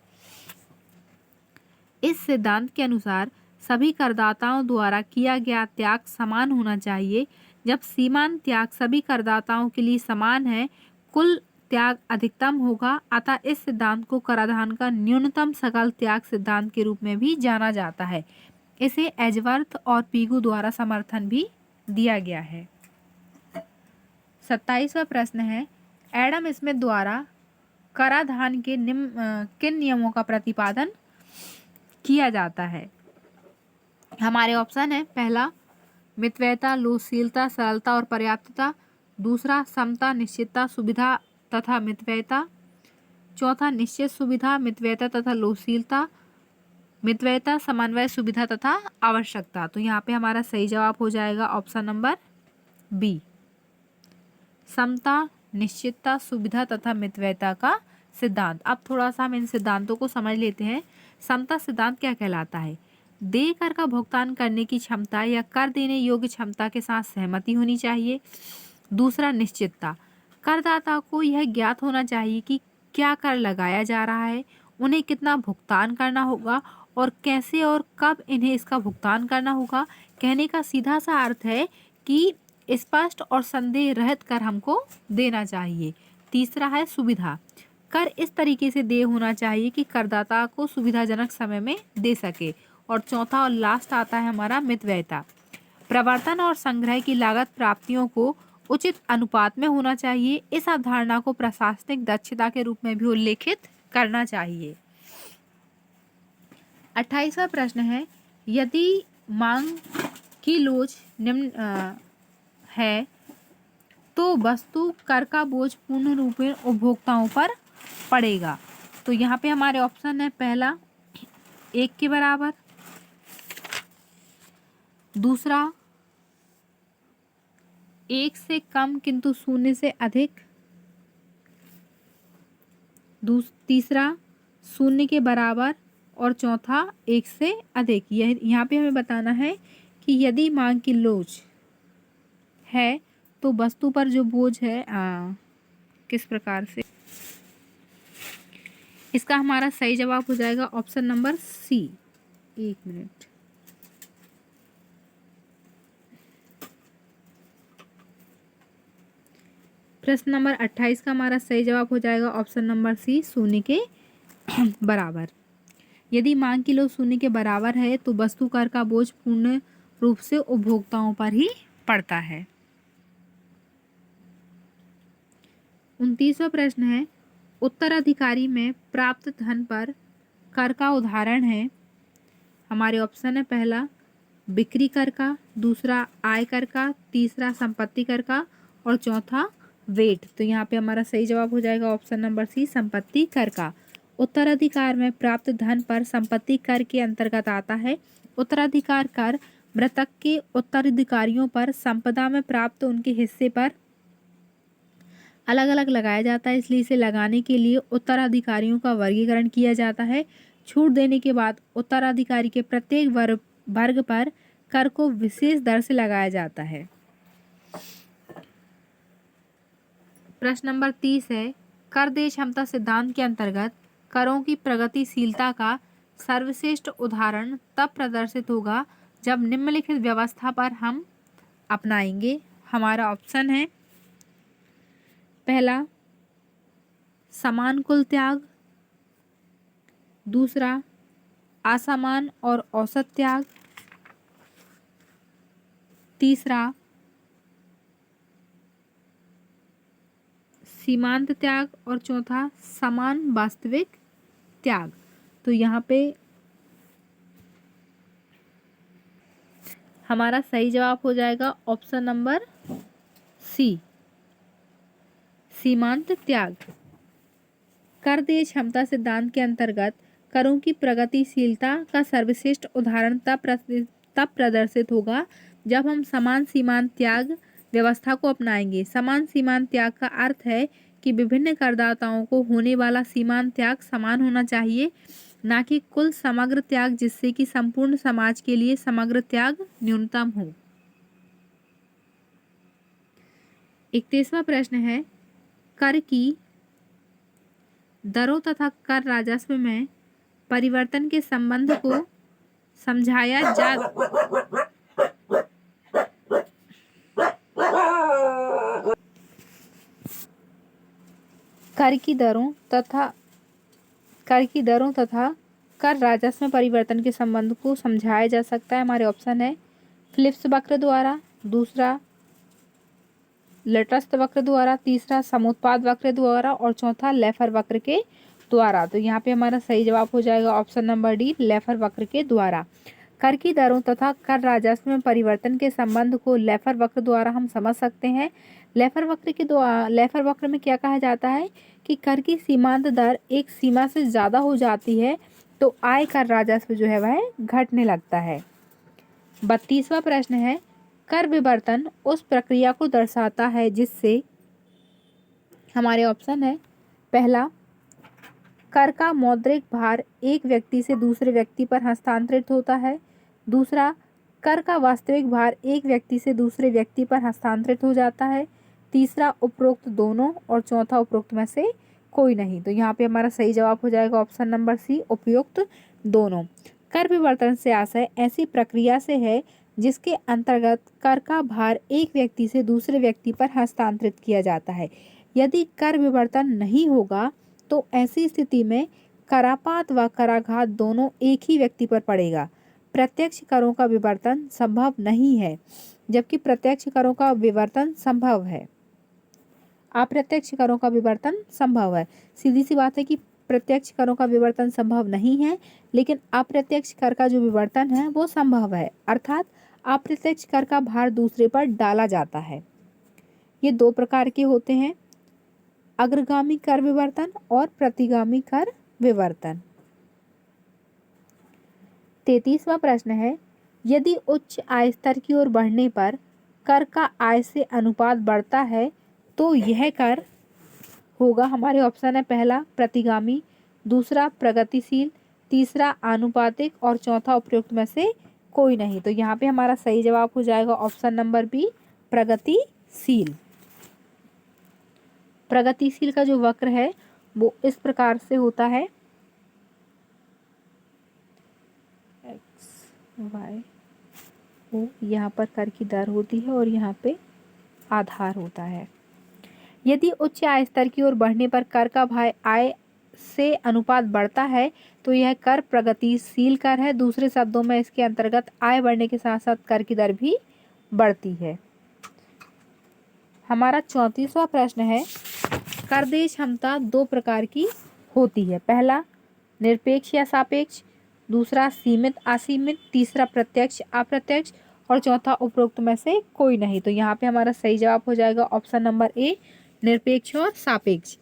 Speaker 1: इस सिद्धांत के अनुसार सभी करदाताओं द्वारा किया गया त्याग समान होना चाहिए। जब सीमांत त्याग सभी करदाताओं के लिए समान है, कुल त्याग अधिकतम होगा। अतः इस सिद्धांत को कराधान का न्यूनतम सकल त्याग सिद्धांत के रूप में भी जाना जाता है। इसे एजवर्थ और पीगू द्वारा समर्थन भी दिया गया है। 27वां प्रश्न है, एडम स्मिथ द्वारा कराधान के किन नियमों का प्रतिपादन किया जाता है? हमारे ऑप्शन है, पहला मितव्ययता, लोचशीलता, सरलता और पर्याप्तता, दूसरा समता, निश्चितता, सुविधा तथा मितव्ययता, चौथा निश्चित सुविधा, मितव्ययता तथा लोचशीलता, मितव्ययता, समन्वय, सुविधा तथा आवश्यकता। तो यहाँ पे हमारा सही जवाब हो जाएगा ऑप्शन नंबर बी, समता, निश्चितता, सुविधा तथा मितव्ययता का सिद्धांत। अब थोड़ा सा हम इन सिद्धांतों को समझ लेते हैं। समता सिद्धांत क्या कहलाता है? देय कर का भुगतान करने की क्षमता या कर देने योग्य क्षमता के साथ सहमति होनी चाहिए। दूसरा निश्चितता, करदाता को यह ज्ञात होना चाहिए कि क्या कर लगाया जा रहा है, उन्हें कितना भुगतान करना होगा और कैसे और कब इन्हें इसका भुगतान करना होगा। कहने का सीधा सा अर्थ है कि स्पष्ट और संदेह रहित कर हमको देना चाहिए। तीसरा है सुविधा, कर इस तरीके से देय होना चाहिए कि करदाता को सुविधाजनक समय में दे सके। और चौथा और लास्ट आता है हमारा मितव्ययता, प्रवर्तन और संग्रह की लागत प्राप्तियों को उचित अनुपात में होना चाहिए। इस अवधारणा को प्रशासनिक दक्षता के रूप में भी उल्लेखित करना चाहिए। 28वां प्रश्न है, यदि मांग की लोच निम्न है तो वस्तु कर का बोझ पूर्ण रूप में उपभोक्ताओं पर पड़ेगा। तो यहाँ पे हमारे ऑप्शन है, पहला 1 के बराबर, दूसरा 1 से कम किंतु 0 से अधिक, तीसरा 0 के बराबर और चौथा 1 से अधिक। यह यहाँ पे हमें बताना है कि यदि मांग की लोच है तो वस्तु पर जो बोझ है किस प्रकार से। इसका हमारा सही जवाब हो जाएगा ऑप्शन नंबर सी। 1 मिनट। प्रश्न नंबर 28 का हमारा सही जवाब हो जाएगा ऑप्शन नंबर सी, 0 के बराबर। यदि मांग की लोच 0 के बराबर है तो वस्तु कर का बोझ पूर्ण रूप से उपभोक्ताओं पर ही पड़ता है। 29वां प्रश्न है, उत्तराधिकारी में प्राप्त धन पर कर का उदाहरण है। हमारे ऑप्शन है, पहला बिक्री कर का, दूसरा आय कर का, तीसरा संपत्ति कर का और चौथा वेट। तो यहाँ पे हमारा सही जवाब हो जाएगा ऑप्शन नंबर सी, संपत्ति कर का। उत्तराधिकार में प्राप्त धन पर संपत्ति कर के अंतर्गत आता है। उत्तराधिकार कर मृतक के उत्तराधिकारियों पर संपदा में प्राप्त उनके हिस्से पर अलग अलग लगाया जाता है, इसलिए इसे लगाने के लिए उत्तराधिकारियों का वर्गीकरण किया जाता है। छूट देने के बाद उत्तराधिकारी के प्रत्येक वर्ग पर कर को विशेष दर से लगाया जाता है। प्रश्न नंबर 30 है, कर देय क्षमता सिद्धांत के अंतर्गत करों की प्रगतिशीलता का सर्वश्रेष्ठ उदाहरण तब प्रदर्शित होगा जब निम्नलिखित व्यवस्था पर हम अपनाएंगे। हमारा ऑप्शन है, पहला समान कुल त्याग, दूसरा असमान और औसत त्याग, तीसरा सीमांत त्याग और चौथा समान वास्तविक त्याग। तो यहाँ पे हमारा सही जवाब हो जाएगा ऑप्शन नंबर सी, सीमांत त्याग। कर देय क्षमता सिद्धांत के अंतर्गत करों की प्रगतिशीलता का सर्वश्रेष्ठ उदाहरण तब प्रदर्शित होगा जब हम समान सीमांत त्याग व्यवस्था को अपनाएंगे। समान सीमांत त्याग का अर्थ है कि विभिन्न करदाताओं को होने वाला सीमांत त्याग समान होना चाहिए, ना कि कुल समग्र त्याग, जिससे कि संपूर्ण समाज के लिए समग्र त्याग न्यूनतम हो। 31वां प्रश्न है, कर की दरों तथा कर राजस्व में परिवर्तन के संबंध को समझाया जा कर की दरों तथा कर राजस्व में परिवर्तन के संबंध को समझाया जा सकता है। हमारे ऑप्शन है फिलिप्स वक्र द्वारा, दूसरा लटस्थ वक्र द्वारा, तीसरा समुत्पाद वक्र द्वारा और चौथा लेफर वक्र के द्वारा। तो यहाँ पे हमारा सही जवाब हो जाएगा ऑप्शन नंबर डी, लेफर वक्र के द्वारा। कर की दरों तथा कर राजस्व में परिवर्तन के संबंध को लेफर वक्र द्वारा हम समझ सकते हैं। लेफर वक्र में क्या कहा जाता है कि कर की सीमांत दर एक सीमा से ज़्यादा हो जाती है तो आय कर राजस्व जो है वह घटने लगता है। 32वां प्रश्न है, कर विवर्तन उस प्रक्रिया को दर्शाता है जिससे, हमारे ऑप्शन है पहला, कर का मौद्रिक भार एक व्यक्ति से दूसरे व्यक्ति पर हस्तांतरित होता है, दूसरा, कर का वास्तविक भार एक व्यक्ति से दूसरे व्यक्ति पर हस्तांतरित हो जाता है, तीसरा उपरोक्त दोनों और चौथा उपरोक्त में से कोई नहीं। तो यहाँ पे हमारा सही जवाब हो जाएगा ऑप्शन नंबर सी, उपयुक्त दोनों। कर विवर्तन से आशय ऐसी प्रक्रिया से है जिसके अंतर्गत कर का भार एक व्यक्ति से दूसरे व्यक्ति पर हस्तांतरित किया जाता है। यदि कर विवर्तन नहीं होगा तो ऐसी स्थिति में करापात व कराघात दोनों एक ही व्यक्ति पर पड़ेगा। प्रत्यक्ष करों का विवर्तन संभव नहीं है, जबकि प्रत्यक्ष करों का विवर्तन संभव है। अप्रत्यक्ष करों का विवर्तन संभव है। सीधी सी बात है कि प्रत्यक्ष करों का विवर्तन संभव नहीं है, लेकिन अप्रत्यक्ष कर का जो विवर्तन है वो संभव है, अर्थात अप्रत्यक्ष कर का भार दूसरे पर डाला जाता है। ये दो प्रकार के होते हैं, अग्रगामी कर विवर्तन और प्रतिगामी कर विवर्तन। 33वां प्रश्न है, यदि उच्च आय स्तर की ओर बढ़ने पर कर का आय से अनुपात बढ़ता है तो यह कर होगा, हमारे ऑप्शन है पहला प्रतिगामी, दूसरा प्रगतिशील, तीसरा आनुपातिक और चौथा उपयुक्त में से कोई नहीं। तो यहाँ पे हमारा सही जवाब हो जाएगा ऑप्शन नंबर बी, प्रगतिशील। प्रगतिशील का जो वक्र है वो इस प्रकार से होता है, y ओ, यहाँ पर कर की दर होती है और यहाँ पे आधार होता है। यदि उच्च आय स्तर की ओर बढ़ने पर कर का भार आय से अनुपात बढ़ता है तो यह कर प्रगतिशील कर है। दूसरे शब्दों में इसके अंतर्गत आय बढ़ने के साथ साथ कर की दर भी बढ़ती है। हमारा 34वां प्रश्न है, कर देय क्षमता दो प्रकार की होती है, पहला निरपेक्ष या सापेक्ष, दूसरा सीमित असीमित, तीसरा प्रत्यक्ष अप्रत्यक्ष और चौथा उपरोक्त में से कोई नहीं। तो यहाँ पे हमारा सही जवाब हो जाएगा ऑप्शन नंबर ए, निरपेक्ष और सापेक्ष।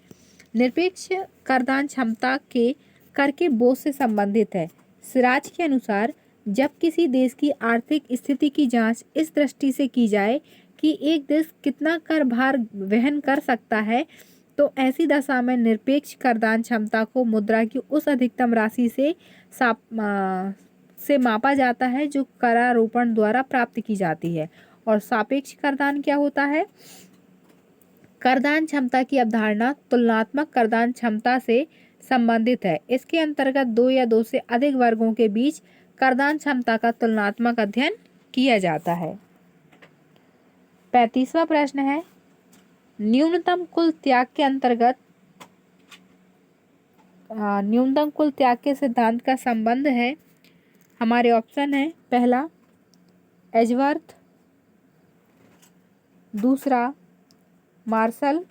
Speaker 1: निरपेक्ष करदान क्षमता के कर के बोझ से संबंधित है। सिराज के अनुसार जब किसी देश की आर्थिक स्थिति की जांच इस दृष्टि से की जाए कि एक देश कितना कर भार वहन कर सकता है तो ऐसी दशा में निरपेक्ष करदान क्षमता को मुद्रा की उस अधिकतम राशि से मापा जाता है जो करारोपण द्वारा प्राप्त की जाती है। और सापेक्ष करदान क्या होता है? करदान क्षमता की अवधारणा तुलनात्मक करदान क्षमता से संबंधित है। इसके अंतर्गत दो या दो से अधिक वर्गों के बीच करदान क्षमता का तुलनात्मक अध्ययन किया जाता है। 35वां प्रश्न है, न्यूनतम कुल त्याग के अंतर्गत न्यूनतम कुल त्याग के सिद्धांत का संबंध है। हमारे ऑप्शन है पहला एजवर्थ, दूसरा मार्शल,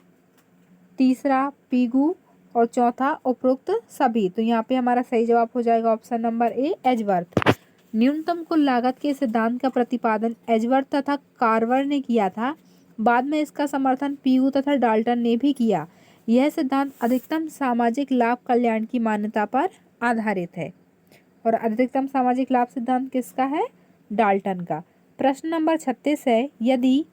Speaker 1: तीसरा पीगू और चौथा उपरोक्त सभी। तो यहाँ पे हमारा सही जवाब हो जाएगा ऑप्शन नंबर ए, एजवर्थ। न्यूनतम कुल लागत के सिद्धांत का प्रतिपादन एजवर्थ तथा कार्वर ने किया था। बाद में इसका समर्थन पीगू तथा डाल्टन ने भी किया। यह सिद्धांत अधिकतम सामाजिक लाभ कल्याण की मान्यता पर आधारित है। और अधिकतम सामाजिक लाभ सिद्धांत किसका है? डाल्टन का। प्रश्न नंबर 36 है, यदि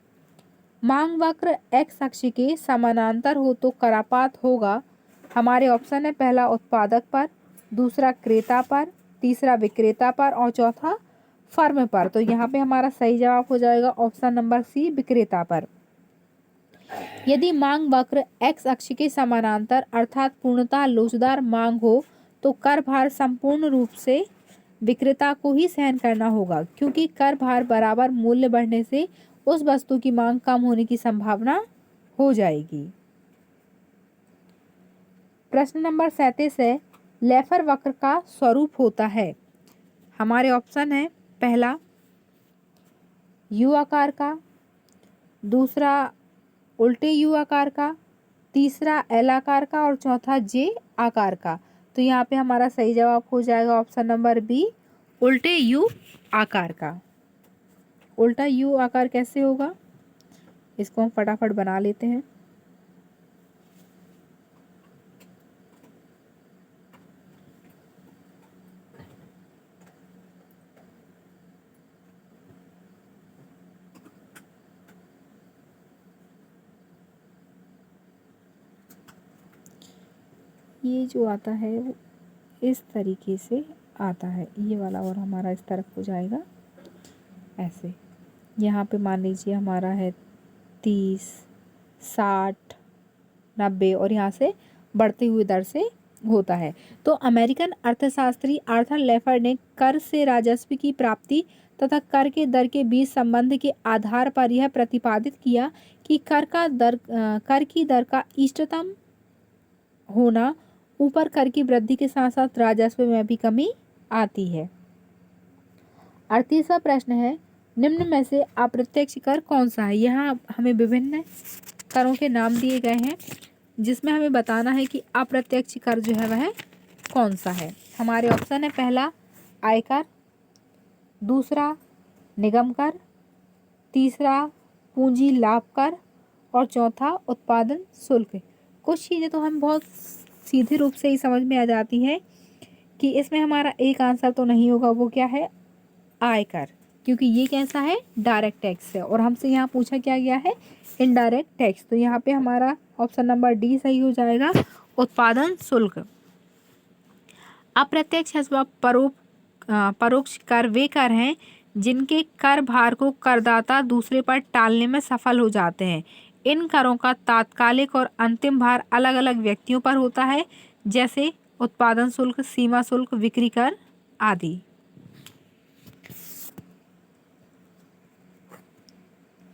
Speaker 1: मांग वक्र एक्स अक्ष के समानांतर हो तो करापात होगा। हमारे ऑप्शन है पहला उत्पादक पर, दूसरा क्रेता पर, तीसरा विक्रेता पर और चौथा फर्म पर। तो यहाँ पे हमारा सही जवाब हो जाएगा ऑप्शन नंबर सी, विक्रेता पर। यदि मांग वक्र एक्स अक्ष के समानांतर अर्थात पूर्णतः लोचदार मांग हो तो कर भार संपूर्ण रूप से विक्रेता को ही सहन करना होगा, क्योंकि कर भार बराबर मूल्य बढ़ने से उस वस्तु की मांग कम होने की संभावना हो जाएगी। प्रश्न नंबर 37 है, लेफर वक्र का स्वरूप होता है। हमारे ऑप्शन है पहला यू आकार का, दूसरा उल्टे यू आकार का, तीसरा एल आकार का और चौथा जे आकार का। तो यहाँ पे हमारा सही जवाब हो जाएगा ऑप्शन नंबर बी, उल्टे यू आकार का। उल्टा यू आकार कैसे होगा, इसको हम फटाफट बना लेते हैं। ये जो आता है वो इस तरीके से आता है, ये वाला, और हमारा इस तरफ हो जाएगा ऐसे। यहाँ पे मान लीजिए हमारा है 30, 60, 90 और यहाँ से बढ़ते हुए दर से होता है। तो अमेरिकन अर्थशास्त्री आर्थर लेफर ने कर से राजस्व की प्राप्ति तथा कर के दर के बीच संबंध के आधार पर यह प्रतिपादित किया कि कर की दर का इष्टतम होना ऊपर कर की वृद्धि के साथ साथ राजस्व में भी कमी आती है। 38वां प्रश्न है, निम्न में से अप्रत्यक्ष कर कौन सा है। यहाँ हमें विभिन्न करों के नाम दिए गए हैं, जिसमें हमें बताना है कि अप्रत्यक्ष कर जो है वह कौन सा है। हमारे ऑप्शन है पहला आयकर, दूसरा निगम कर, तीसरा पूंजी लाभ कर और चौथा उत्पादन शुल्क। कुछ चीज़ें तो हम बहुत सीधे रूप से ही समझ में आ जाती है कि इसमें हमारा एक आंसर तो नहीं होगा, वो क्या है, आयकर, क्योंकि ये कैसा है, डायरेक्ट टैक्स है और हमसे यहाँ पूछा क्या गया है, इनडायरेक्ट टैक्स। तो यहाँ पे हमारा ऑप्शन नंबर डी सही हो जाएगा, उत्पादन शुल्क। अप्रत्यक्ष अथवा परोक्ष कर वे कर हैं जिनके कर भार को करदाता दूसरे पर टालने में सफल हो जाते हैं। इन करों का तात्कालिक और अंतिम भार अलग अलग व्यक्तियों पर होता है, जैसे उत्पादन शुल्क, सीमा शुल्क, बिक्री कर आदि।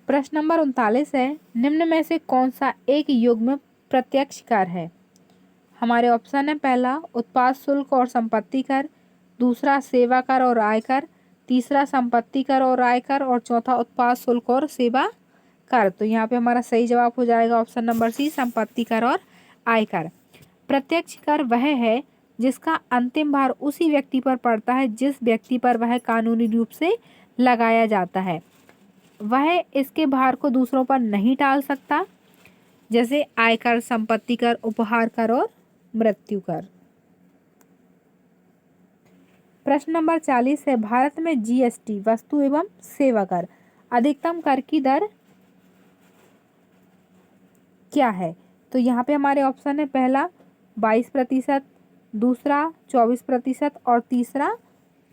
Speaker 1: प्रश्न नंबर 39 है, निम्न में से कौन सा एक युग्म प्रत्यक्ष कर है। हमारे ऑप्शन है पहला उत्पाद शुल्क और संपत्ति कर, दूसरा सेवा कर और आयकर, तीसरा संपत्ति कर और आयकर और चौथा उत्पाद शुल्क और सेवा कर। तो यहाँ पे हमारा सही जवाब हो जाएगा ऑप्शन नंबर सी, संपत्ति कर और आयकर। प्रत्यक्ष कर वह है जिसका अंतिम भार उसी व्यक्ति पर पड़ता है जिस व्यक्ति पर वह कानूनी रूप से लगाया जाता है। वह इसके भार को दूसरों पर नहीं टाल सकता, जैसे आयकर, संपत्ति कर, उपहार कर और मृत्यु कर। प्रश्न नंबर 40 है, भारत में जीएसटी वस्तु एवं सेवा कर अधिकतम कर की दर क्या है। तो यहाँ पे हमारे ऑप्शन है पहला 22%, दूसरा 24% और तीसरा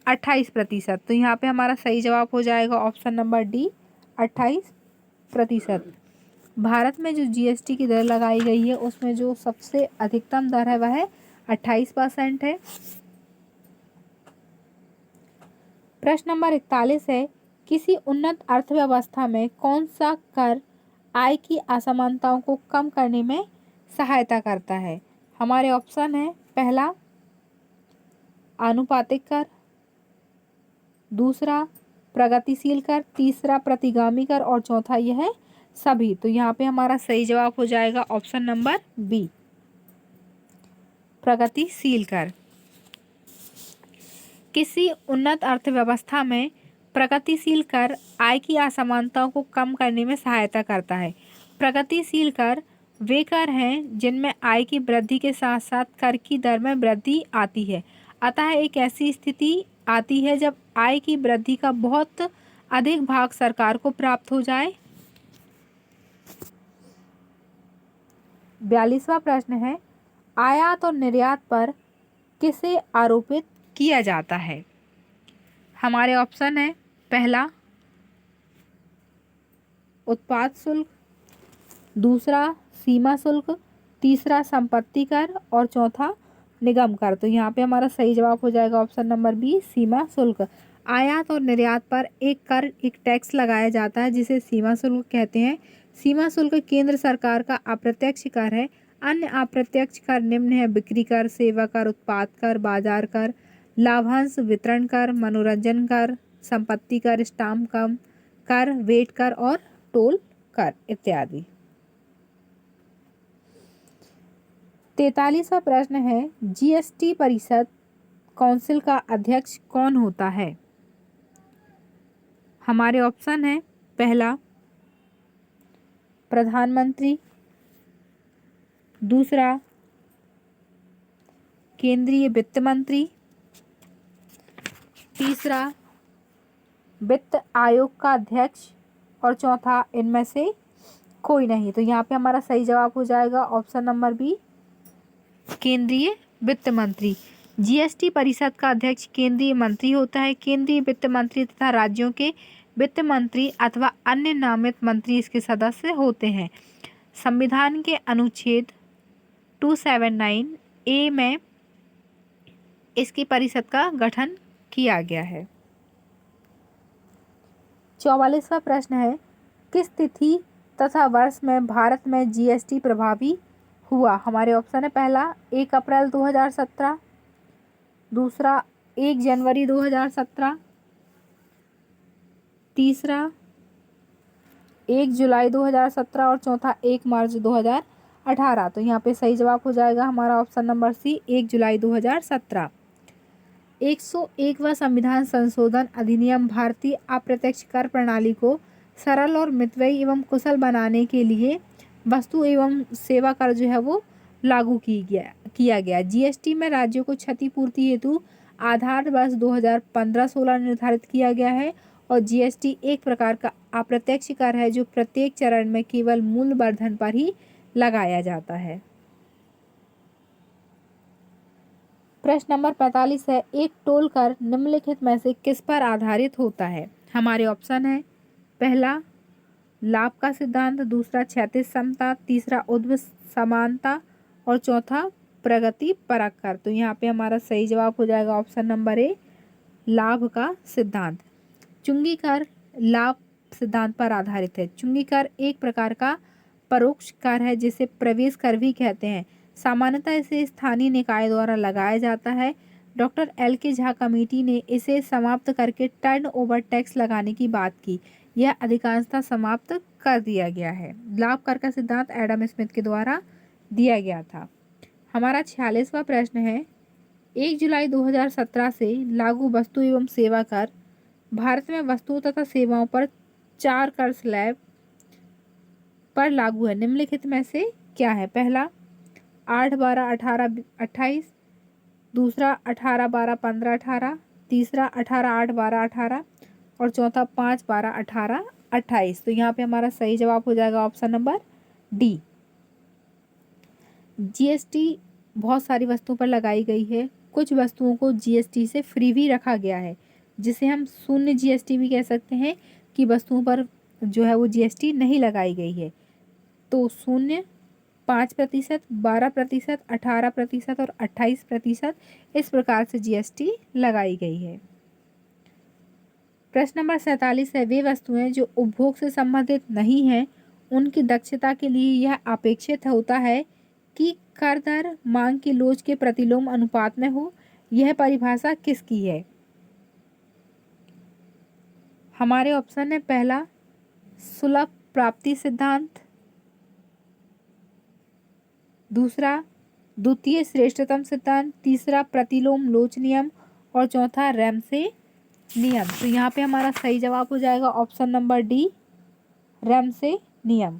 Speaker 1: 28%। तो यहाँ पे हमारा सही जवाब हो जाएगा ऑप्शन नंबर डी, 28%। भारत में जो जीएसटी की दर लगाई गई है उसमें जो सबसे अधिकतम दर है वह 28% है। प्रश्न नंबर 41 है, किसी उन्नत अर्थव्यवस्था में कौन सा कर आय की असमानताओं को कम करने में सहायता करता है। हमारे ऑप्शन है पहला आनुपातिक कर, दूसरा प्रगतिशील कर, तीसरा प्रतिगामी कर और चौथा यह सभी। तो यहाँ पे हमारा सही जवाब हो जाएगा ऑप्शन नंबर बी, प्रगतिशील कर। किसी उन्नत अर्थव्यवस्था में प्रगतिशील कर आय की असमानताओं को कम करने में सहायता करता है। प्रगतिशील कर वे कर हैं जिनमें आय की वृद्धि के साथ साथ कर की दर में वृद्धि आती है। अतः एक ऐसी स्थिति आती है जब आय की वृद्धि का बहुत अधिक भाग सरकार को प्राप्त हो जाए। 42वां प्रश्न है, आयात और निर्यात पर किसे आरोपित किया जाता है? हमारे ऑप्शन है, पहला उत्पाद शुल्क, दूसरा सीमा शुल्क, तीसरा संपत्ति कर और चौथा निगम कर। तो यहाँ पे हमारा सही जवाब हो जाएगा ऑप्शन नंबर बी, सीमा शुल्क। आयात और निर्यात पर एक कर, एक टैक्स लगाया जाता है जिसे सीमा शुल्क कहते हैं। सीमा शुल्क केंद्र सरकार का अप्रत्यक्ष कर है। अन्य अप्रत्यक्ष कर निम्न है, बिक्री कर, सेवा कर, उत्पाद कर, बाजार कर, लाभांश वितरण कर, मनोरंजन कर, संपत्ति कर, स्टाम्प कर, वेट कर और टोल कर इत्यादि। 43वां प्रश्न है, जीएसटी परिषद काउंसिल का अध्यक्ष कौन होता है? हमारे ऑप्शन है, पहला प्रधानमंत्री, दूसरा केंद्रीय वित्त मंत्री, तीसरा वित्त आयोग का अध्यक्ष और चौथा इनमें से कोई नहीं। तो यहाँ पे हमारा सही जवाब हो जाएगा ऑप्शन नंबर बी, केंद्रीय वित्त मंत्री। जीएसटी परिषद का अध्यक्ष केंद्रीय मंत्री होता है। केंद्रीय वित्त मंत्री तथा राज्यों के वित्त मंत्री अथवा अन्य नामित मंत्री इसके सदस्य होते हैं। संविधान के अनुच्छेद 279 ए में इसकी परिषद का गठन किया गया है। 44वां प्रश्न है, किस तिथि तथा वर्ष में भारत में जीएसटी प्रभावी हुआ? हमारे ऑप्शन है, पहला 1 अप्रैल 2017, दूसरा 1 जनवरी 2017, तीसरा 1 जुलाई 2017 और चौथा 1 मार्च 2018। तो यहाँ पे सही जवाब हो जाएगा हमारा ऑप्शन नंबर सी, 1 जुलाई 2017। 101वां संविधान संशोधन अधिनियम भारतीय अप्रत्यक्ष कर प्रणाली को सरल और मितव्ययी एवं कुशल बनाने के लिए वस्तु एवं सेवा कर जो है वो लागू किया गया। जीएसटी में राज्यों को क्षतिपूर्ति हेतु आधार वर्ष 2015-16 निर्धारित किया गया है और जीएसटी एक प्रकार का अप्रत्यक्ष कर है जो प्रत्येक चरण में केवल मूल्यवर्धन पर ही लगाया जाता है। प्रश्न नंबर 45 है, एक टोल कर निम्नलिखित में से किस पर आधारित होता है? हमारे ऑप्शन है, पहला लाभ का सिद्धांत, दूसरा क्षैतिज समता, तीसरा ऊर्ध्व समानता और चौथा प्रगति परक कर। तो यहाँ पे हमारा सही जवाब हो जाएगा ऑप्शन नंबर ए, लाभ का सिद्धांत। चुंगी कर लाभ सिद्धांत पर आधारित है। चुंगी कर एक प्रकार का परोक्ष कर है जिसे प्रवेश कर भी कहते हैं। सामान्यतः इसे स्थानीय निकाय द्वारा लगाया जाता है। डॉक्टर एल के झा कमेटी ने इसे समाप्त करके टर्नओवर टैक्स लगाने की बात की। यह अधिकांशतः समाप्त कर दिया गया है। लाभ कर का सिद्धांत एडम स्मिथ के द्वारा दिया गया था। हमारा 46वां प्रश्न है, 1 जुलाई 2017 से लागू वस्तु एवं सेवा कर भारत में वस्तुओं तथा सेवाओं पर 4 कर स्लैब पर लागू है। निम्नलिखित में से क्या है? पहला 8, 12, 18, 28, दूसरा 18, 12, 15, 18, तीसरा 18, 8, 12, 18 और चौथा 5, 12, 18, 28। तो यहाँ पे हमारा सही जवाब हो जाएगा ऑप्शन नंबर डी। जीएसटी बहुत सारी वस्तुओं पर लगाई गई है। कुछ वस्तुओं को जीएसटी से फ्री भी रखा गया है जिसे हम शून्य जीएसटी भी कह सकते हैं कि वस्तुओं पर जो है वो जीएसटी नहीं लगाई गई है। तो 0, 5%, 12%, 18% और 28% इस प्रकार से जीएसटी लगाई गई है। प्रश्न नंबर 47 है, वे वस्तुएं जो उपभोग से संबंधित नहीं हैं उनकी दक्षता के लिए यह अपेक्षित होता है कि कर दर मांग की लोच के प्रतिलोम अनुपात में हो। यह परिभाषा किसकी है? हमारे ऑप्शन है, पहला सुलभ प्राप्ति सिद्धांत, दूसरा द्वितीय श्रेष्ठतम सिद्धांत, तीसरा प्रतिलोम लोच नियम और चौथा रैमसे नियम। तो यहाँ पे हमारा सही जवाब हो जाएगा ऑप्शन नंबर डी, रैमसे नियम।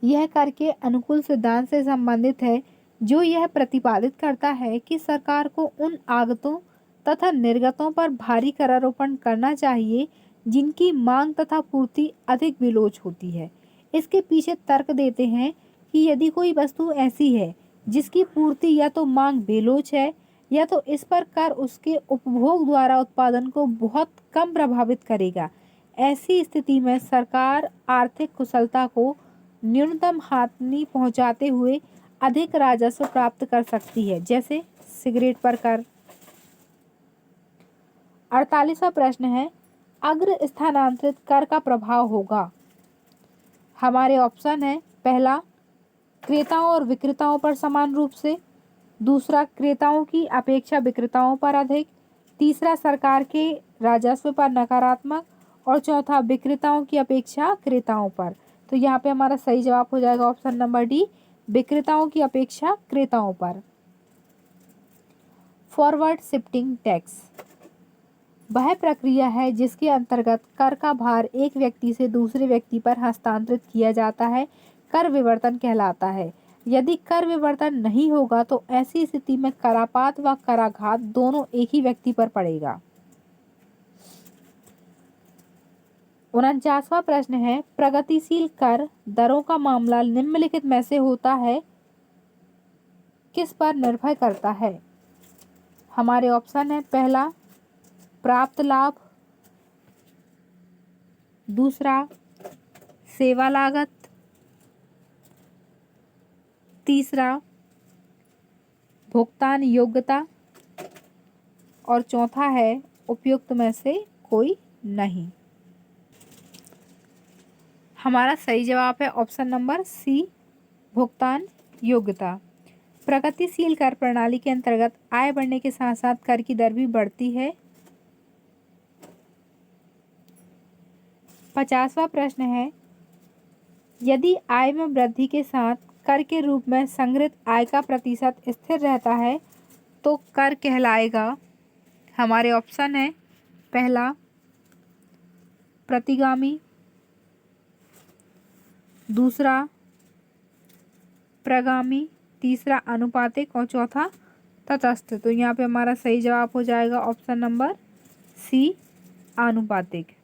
Speaker 1: यह कर के अनुकूल सिद्धांत से संबंधित है जो यह प्रतिपादित करता है कि सरकार को उन आगतों तथा निर्गतों पर भारी करारोपण करना चाहिए जिनकी मांग तथा पूर्ति अधिक विलोच होती है। इसके पीछे तर्क देते हैं कि यदि कोई वस्तु ऐसी है जिसकी पूर्ति या तो मांग बेलोच है या तो इस पर कर उसके उपभोग द्वारा उत्पादन को बहुत कम प्रभावित करेगा, ऐसी स्थिति में सरकार आर्थिक कुशलता को न्यूनतम हानि पहुंचाते हुए अधिक राजस्व प्राप्त कर सकती है, जैसे सिगरेट पर कर। 48वां प्रश्न है, अग्र स्थानांतरित कर का प्रभाव होगा। हमारे ऑप्शन है, पहला क्रेताओं और विक्रेताओं पर समान रूप से, दूसरा क्रेताओं की अपेक्षा विक्रेताओं पर अधिक, तीसरा सरकार के राजस्व पर नकारात्मक और चौथा विक्रेताओं की अपेक्षा क्रेताओं पर। तो यहाँ पे हमारा सही जवाब हो जाएगा ऑप्शन नंबर डी, विक्रेताओं की अपेक्षा क्रेताओं पर। फॉरवर्ड शिफ्टिंग टैक्स वह प्रक्रिया है जिसके अंतर्गत कर का भार एक व्यक्ति से दूसरे व्यक्ति पर हस्तांतरित किया जाता है, कर विवर्तन कहलाता है। यदि कर विवर्तन नहीं होगा तो ऐसी स्थिति में करापात व कराघात दोनों एक ही व्यक्ति पर पड़ेगा। 49वां प्रश्न है, प्रगतिशील कर दरों का मामला निम्नलिखित में से होता है किस पर निर्भर करता है। हमारे ऑप्शन है, पहला प्राप्त लाभ, दूसरा सेवा लागत, तीसरा भुगतान योग्यता और चौथा है उपयुक्त में से कोई नहीं। हमारा सही जवाब है ऑप्शन नंबर सी, भुगतान योग्यता। प्रगतिशील कर प्रणाली के अंतर्गत आय बढ़ने के साथ साथ कर की दर भी बढ़ती है। 50वां प्रश्न है, यदि आय में वृद्धि के साथ कर के रूप में संग्रहित आय का प्रतिशत स्थिर रहता है तो कर कहलाएगा। हमारे ऑप्शन है, पहला प्रतिगामी, दूसरा प्रगामी, तीसरा अनुपातिक और चौथा तटस्थ। तो यहाँ पे हमारा सही जवाब हो जाएगा ऑप्शन नंबर सी, आनुपातिक।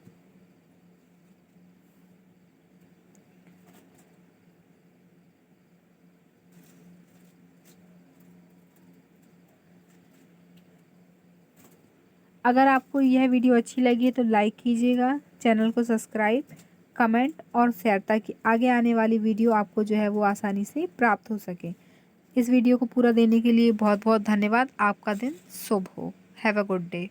Speaker 1: अगर आपको यह वीडियो अच्छी लगी तो लाइक कीजिएगा, चैनल को सब्सक्राइब, कमेंट और शेयर, ताकि आगे आने वाली वीडियो आपको जो है वो आसानी से प्राप्त हो सके। इस वीडियो को पूरा देने के लिए बहुत बहुत धन्यवाद। आपका दिन शुभ हो। Have a good day.